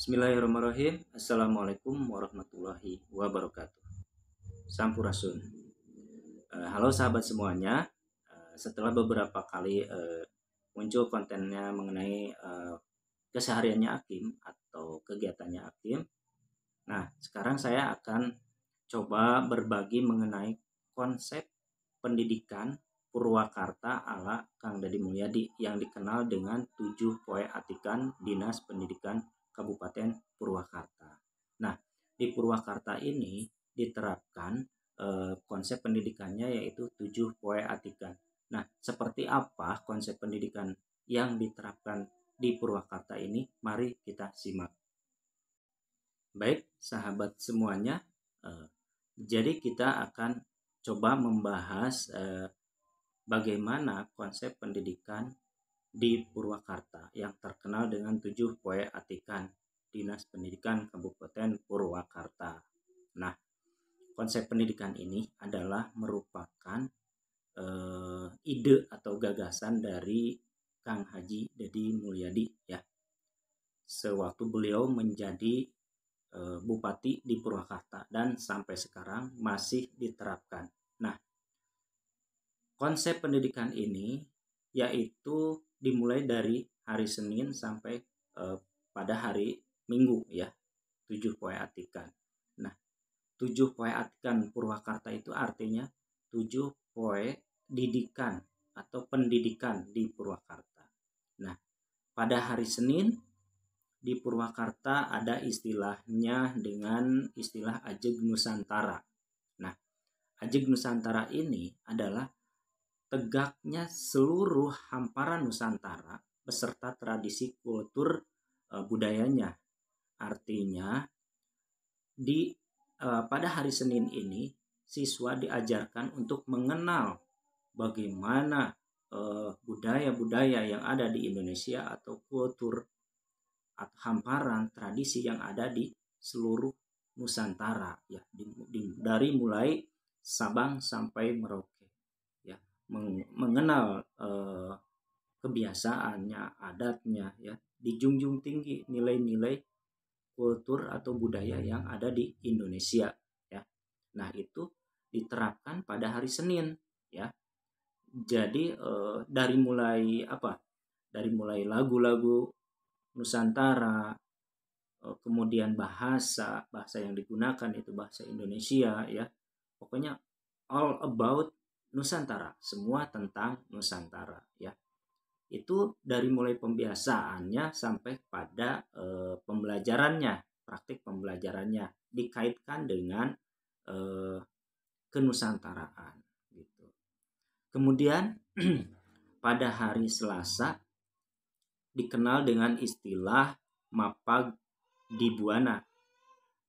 Bismillahirrahmanirrahim. Assalamualaikum warahmatullahi wabarakatuh. Sampurasun. Halo sahabat semuanya. Setelah beberapa kali muncul kontennya mengenai kesehariannya Akim atau kegiatannya Akim. Nah, sekarang saya akan coba berbagi mengenai konsep pendidikan Purwakarta ala Kang Deddy Mulyadi yang dikenal dengan 7 Poe Atikan Dinas Pendidikan Kabupaten Purwakarta. Nah, di Purwakarta ini diterapkan konsep pendidikannya yaitu 7 Poe Atikan. Nah, seperti apa konsep pendidikan yang diterapkan di Purwakarta ini? Mari kita simak. Baik, sahabat semuanya, jadi kita akan coba membahas bagaimana konsep pendidikan di Purwakarta yang terkenal dengan 7 Poe Atikan Dinas Pendidikan Kabupaten Purwakarta. Nah, konsep pendidikan ini adalah merupakan ide atau gagasan dari Kang Haji Deddy Mulyadi ya. Sewaktu beliau menjadi Bupati di Purwakarta dan sampai sekarang masih diterapkan. Nah, konsep pendidikan ini yaitu dimulai dari hari Senin sampai pada hari Minggu ya, 7 Poe Atikan. Nah, 7 Poe Atikan Purwakarta itu artinya 7 poe didikan atau pendidikan di Purwakarta. Nah, pada hari Senin di Purwakarta ada istilahnya dengan istilah Ajeg Nusantara. Nah, Ajeg Nusantara ini adalah tegaknya seluruh hamparan Nusantara beserta tradisi kultur budayanya. Artinya pada hari Senin ini siswa diajarkan untuk mengenal bagaimana budaya-budaya yang ada di Indonesia atau kultur atau hamparan tradisi yang ada di seluruh Nusantara ya, dari mulai Sabang sampai Merauke ya, mengenal kebiasaannya, adatnya ya, dijunjung tinggi nilai-nilai kultur atau budaya yang ada di Indonesia ya. Nah, itu diterapkan pada hari Senin ya. Jadi dari mulai lagu-lagu Nusantara, kemudian bahasa yang digunakan itu bahasa Indonesia ya. Pokoknya all about Nusantara, semua tentang Nusantara ya. Itu dari mulai pembiasaannya sampai pada pembelajarannya, praktik pembelajarannya dikaitkan dengan kenusantaraan gitu. Kemudian pada hari Selasa dikenal dengan istilah Mapag Dibuana.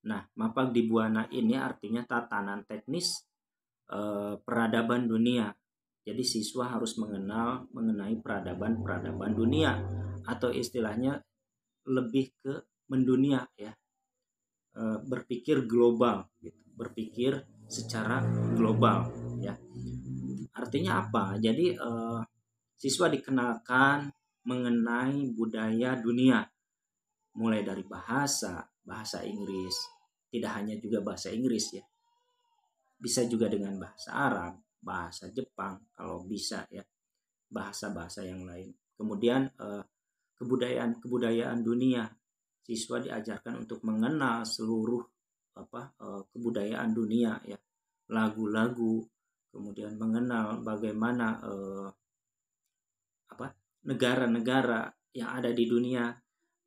Nah, Mapag Dibuana ini artinya tatanan teknis peradaban dunia. Jadi siswa harus mengenal mengenai peradaban dunia atau istilahnya lebih ke mendunia ya. Berpikir global gitu. Berpikir secara global ya. Artinya apa? Jadi siswa dikenalkan mengenai budaya dunia, mulai dari bahasa Inggris, tidak hanya juga bahasa Inggris ya, bisa juga dengan bahasa Arab, bahasa Jepang kalau bisa ya, bahasa-bahasa yang lain. Kemudian kebudayaan dunia, siswa diajarkan untuk mengenal seluruh kebudayaan dunia ya, lagu-lagu, kemudian mengenal bagaimana negara-negara yang ada di dunia,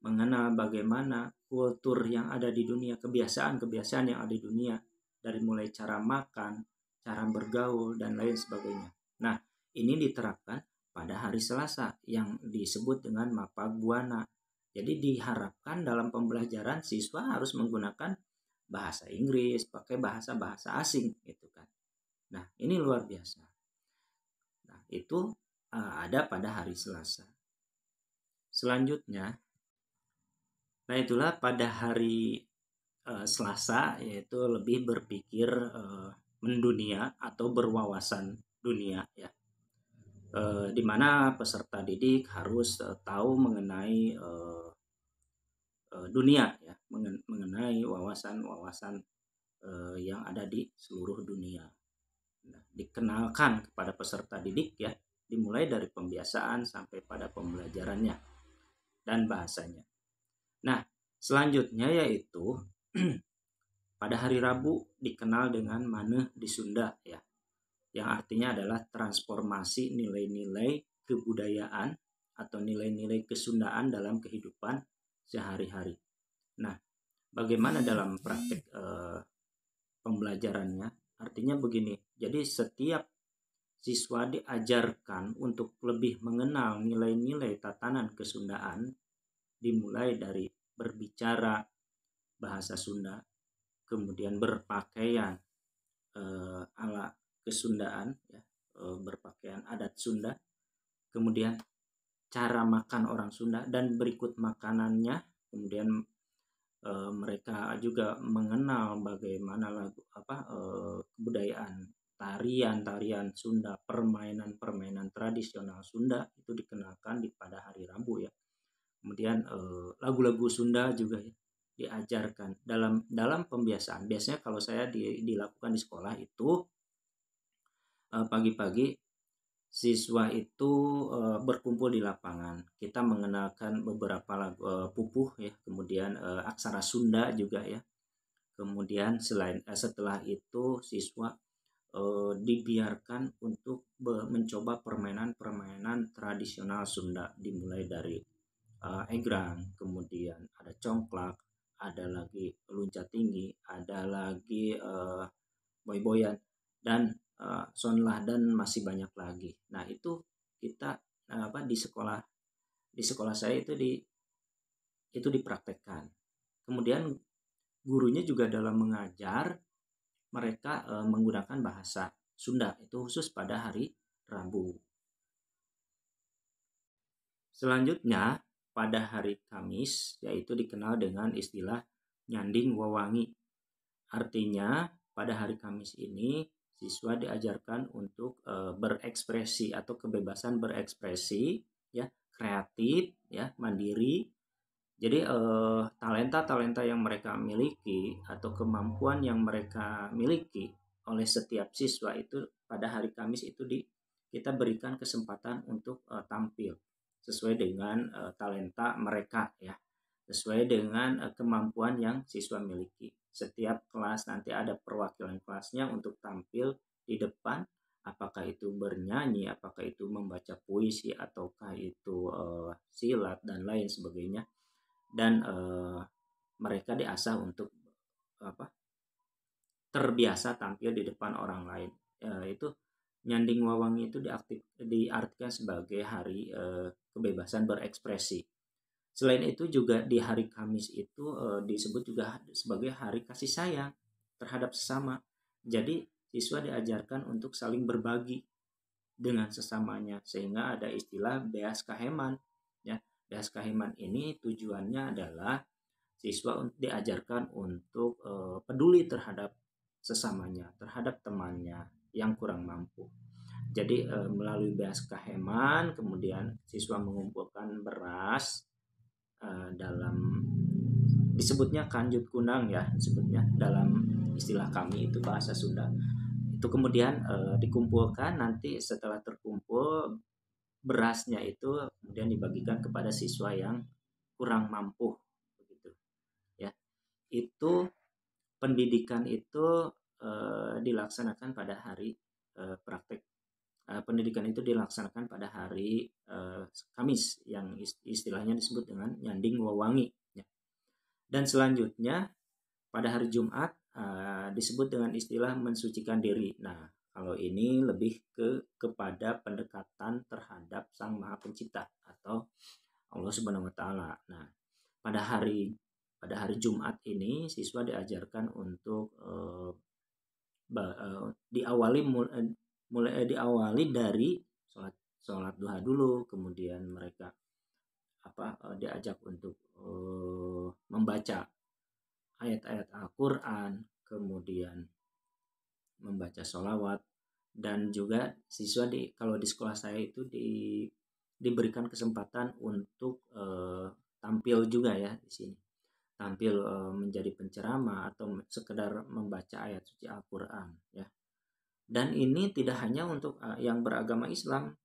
mengenal bagaimana kultur yang ada di dunia, kebiasaan-kebiasaan yang ada di dunia, dari mulai cara makan, cara bergaul, dan lain sebagainya. Nah, ini diterapkan pada hari Selasa yang disebut dengan Mapag Buana. Jadi diharapkan dalam pembelajaran siswa harus menggunakan bahasa Inggris, pakai bahasa-bahasa asing gitu kan. Nah, ini luar biasa. Nah, itu ada pada hari Selasa. Selanjutnya, nah itulah pada hari Selasa, yaitu lebih berpikir mendunia atau berwawasan dunia ya. Di mana peserta didik harus tahu mengenai dunia ya, mengenai wawasan-wawasan yang ada di seluruh dunia. Nah, dikenalkan kepada peserta didik ya, dimulai dari pembiasaan sampai pada pembelajarannya dan bahasanya. Nah, selanjutnya yaitu pada hari Rabu dikenal dengan Maneh di Sunda ya, yang artinya adalah transformasi nilai-nilai kebudayaan atau nilai-nilai kesundaan dalam kehidupan sehari-hari. Nah, bagaimana dalam praktek pembelajarannya? Artinya begini, jadi setiap siswa diajarkan untuk lebih mengenal nilai-nilai tatanan kesundaan, dimulai dari berbicara bahasa Sunda, kemudian berpakaian ala kesundaan, ya, berpakaian adat Sunda, kemudian cara makan orang Sunda, dan berikut makanannya, kemudian mereka juga mengenal bagaimana kebudayaan tarian Sunda, permainan tradisional Sunda itu dikenalkan pada hari Rabu ya. Kemudian lagu-lagu Sunda juga ya, diajarkan dalam pembiasaan. Biasanya kalau saya dilakukan di sekolah itu pagi-pagi siswa itu berkumpul di lapangan. Kita mengenalkan beberapa lagu pupuh ya, kemudian aksara Sunda juga ya. Kemudian setelah itu siswa dibiarkan untuk mencoba permainan tradisional Sunda, dimulai dari egrang, kemudian ada congklak, ada lagi loncat tinggi, ada lagi boy-boyan, dan sonlah, dan masih banyak lagi. Nah, itu kita di sekolah saya itu dipraktekkan. Kemudian gurunya juga dalam mengajar mereka menggunakan bahasa Sunda, itu khusus pada hari Rabu. Selanjutnya pada hari Kamis, yaitu dikenal dengan istilah nyanding wawangi. Artinya pada hari Kamis ini siswa diajarkan untuk berekspresi atau kebebasan berekspresi ya, kreatif ya, mandiri. Jadi talenta-talenta yang mereka miliki atau kemampuan yang mereka miliki oleh setiap siswa itu pada hari Kamis itu kita berikan kesempatan untuk tampil sesuai dengan talenta mereka ya, sesuai dengan kemampuan yang siswa miliki. Setiap kelas nanti ada perwakilan kelasnya untuk tampil di depan, apakah itu bernyanyi, apakah itu membaca puisi, ataukah itu silat dan lain sebagainya. Dan mereka diasah untuk terbiasa tampil di depan orang lain. Itu nyanding wawangi itu diartikan sebagai hari kebebasan berekspresi. Selain itu juga di hari Kamis itu disebut juga sebagai hari kasih sayang terhadap sesama. Jadi siswa diajarkan untuk saling berbagi dengan sesamanya, sehingga ada istilah beas kaheman ya. Beas kaheman ini tujuannya adalah siswa diajarkan untuk peduli terhadap sesamanya, terhadap temannya yang kurang mampu. Jadi melalui beas kaheman, kemudian siswa mengumpulkan beras dalam disebutnya kanjut kunang ya, disebutnya dalam istilah kami itu bahasa Sunda. Itu kemudian dikumpulkan, nanti setelah terkumpul berasnya itu kemudian dibagikan kepada siswa yang kurang mampu begitu ya. Itu pendidikan itu dilaksanakan pada hari praktek. Pendidikan itu dilaksanakan pada hari Kamis yang istilahnya disebut dengan nyanding wawangi ya. Dan selanjutnya pada hari Jumat disebut dengan istilah mensucikan diri. Nah, kalau ini lebih kepada pendekatan terhadap Sang Maha Pencipta atau Allah Subhanahu wa taala. Nah, pada hari Jumat ini siswa diajarkan untuk diawali dari sholat duha dulu, kemudian mereka diajak untuk membaca ayat-ayat Al-Quran, kemudian membaca sholawat, dan juga siswa kalau di sekolah saya itu diberikan kesempatan untuk tampil juga ya di sini. tampil menjadi penceramah atau sekedar membaca ayat suci Al-Qur'an ya. Dan ini tidak hanya untuk yang beragama Islam,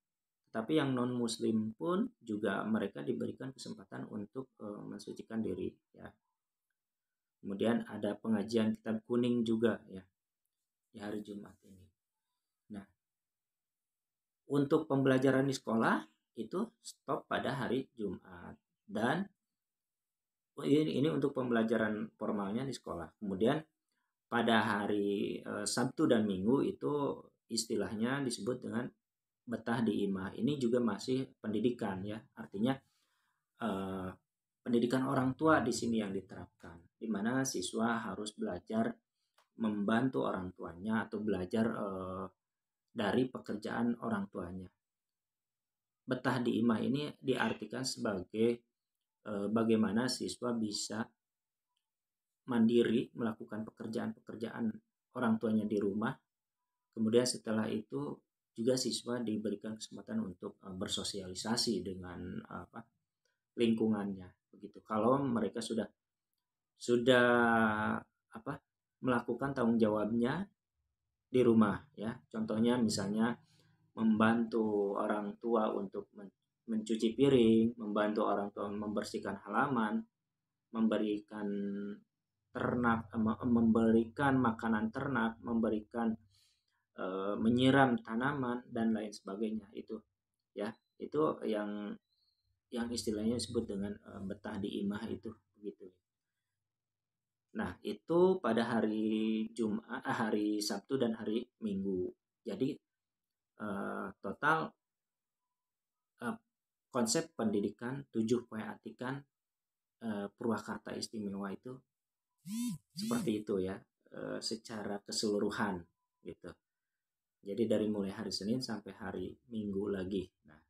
tapi yang non muslim pun juga mereka diberikan kesempatan untuk mensucikan diri ya. Kemudian ada pengajian kitab kuning juga ya di hari Jumat ini. Nah, untuk pembelajaran di sekolah itu stop pada hari Jumat, dan ini untuk pembelajaran formalnya di sekolah. Kemudian pada hari Sabtu dan Minggu itu istilahnya disebut dengan betah di imah. Ini juga masih pendidikan ya, artinya eh, pendidikan orang tua di sini yang diterapkan, di mana siswa harus belajar membantu orang tuanya atau belajar dari pekerjaan orang tuanya. Betah di imah ini diartikan sebagai bagaimana siswa bisa mandiri melakukan pekerjaan-pekerjaan orang tuanya di rumah. Kemudian setelah itu juga siswa diberikan kesempatan untuk bersosialisasi dengan lingkungannya begitu. Kalau mereka sudah melakukan tanggung jawabnya di rumah ya. Contohnya misalnya membantu orang tua untuk mencuci piring, membantu orang tua membersihkan halaman, memberikan memberikan makanan ternak, memberikan menyiram tanaman dan lain sebagainya. Itu ya, itu yang istilahnya disebut dengan betah di imah itu begitu. Nah, itu pada hari Jumat, hari Sabtu dan hari Minggu. Jadi total konsep pendidikan 7 poin atikan Purwakarta Istimewa itu seperti itu ya, secara keseluruhan gitu. Jadi dari mulai hari Senin sampai hari Minggu lagi. Nah,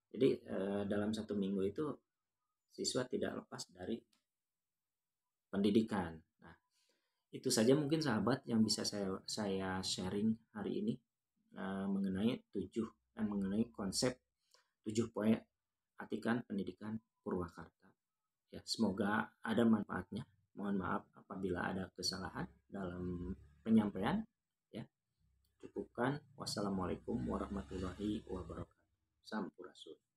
jadi dalam satu minggu itu siswa tidak lepas dari pendidikan. Nah, itu saja mungkin sahabat yang bisa saya sharing hari ini mengenai mengenai konsep 7 poin atikan pendidikan Purwakarta. Ya, semoga ada manfaatnya. Mohon maaf apabila ada kesalahan dalam penyampaian. Ya, cukupkan. Wassalamualaikum warahmatullahi wabarakatuh. Sampurasun.